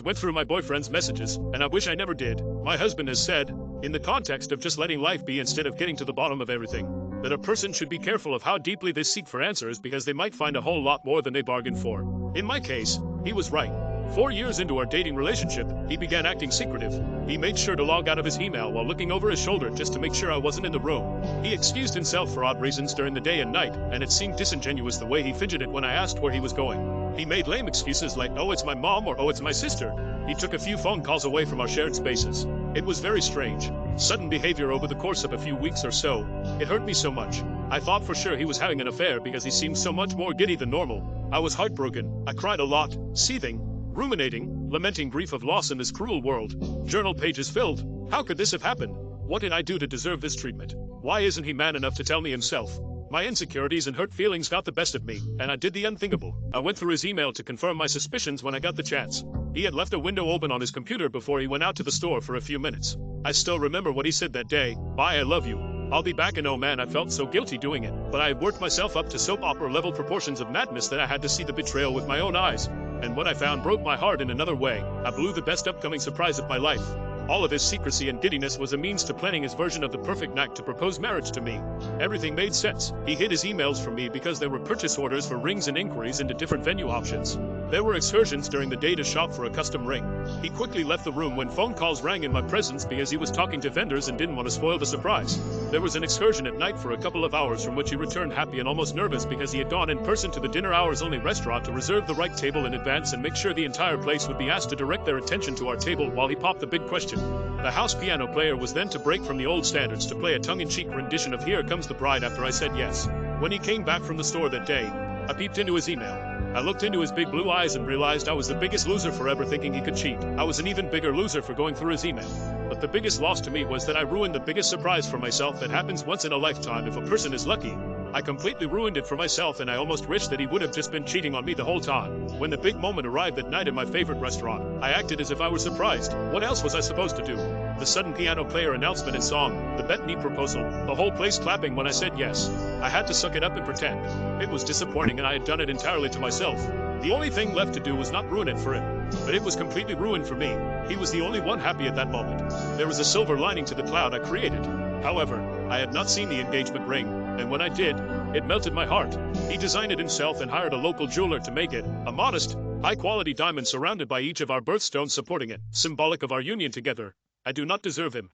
Went through my boyfriend's messages, and I wish I never did. My husband has said, in the context of just letting life be instead of getting to the bottom of everything, that a person should be careful of how deeply they seek for answers because they might find a whole lot more than they bargained for. In my case, he was right. 4 years into our dating relationship, he began acting secretive. He made sure to log out of his email while looking over his shoulder just to make sure I wasn't in the room. He excused himself for odd reasons during the day and night, and it seemed disingenuous the way he fidgeted when I asked where he was going. He made lame excuses like, oh, it's my mom, or oh, it's my sister. He took a few phone calls away from our shared spaces. It was very strange. Sudden behavior over the course of a few weeks or so. It hurt me so much. I thought for sure he was having an affair because he seemed so much more giddy than normal. I was heartbroken. I cried a lot, seething, ruminating, lamenting grief of loss in this cruel world. Journal pages filled. How could this have happened? What did I do to deserve this treatment? Why isn't he man enough to tell me himself? My insecurities and hurt feelings got the best of me, and I did the unthinkable. I went through his email to confirm my suspicions when I got the chance. He had left a window open on his computer before he went out to the store for a few minutes. I still remember what he said that day. Bye, I love you. I'll be back, and oh man, I felt so guilty doing it. But I had worked myself up to soap opera level proportions of madness that I had to see the betrayal with my own eyes. And what I found broke my heart in another way. I blew the best upcoming surprise of my life. All of his secrecy and giddiness was a means to planning his version of the perfect night to propose marriage to me. Everything made sense. He hid his emails from me because there were purchase orders for rings and inquiries into different venue options. There were excursions during the day to shop for a custom ring. He quickly left the room when phone calls rang in my presence because he was talking to vendors and didn't want to spoil the surprise. There was an excursion at night for a couple of hours from which he returned happy and almost nervous because he had gone in person to the dinner hours only restaurant to reserve the right table in advance and make sure the entire place would be asked to direct their attention to our table while he popped the big question. The house piano player was then to break from the old standards to play a tongue-in-cheek rendition of Here Comes the Bride after I said yes. When he came back from the store that day, I peeped into his email. I looked into his big blue eyes and realized I was the biggest loser for ever thinking he could cheat. I was an even bigger loser for going through his email. But the biggest loss to me was that I ruined the biggest surprise for myself that happens once in a lifetime if a person is lucky. I completely ruined it for myself, and I almost wish that he would have just been cheating on me the whole time. When the big moment arrived that night at my favorite restaurant, I acted as if I were surprised. What else was I supposed to do? The sudden piano player announcement and song, the bet me proposal, the whole place clapping when I said yes. I had to suck it up and pretend. It was disappointing, and I had done it entirely to myself. The only thing left to do was not ruin it for him. But it was completely ruined for me. He was the only one happy at that moment. There was a silver lining to the cloud I created. However, I had not seen the engagement ring, and when I did, it melted my heart. He designed it himself and hired a local jeweler to make it, a modest, high-quality diamond surrounded by each of our birthstones supporting it, symbolic of our union together. I do not deserve him.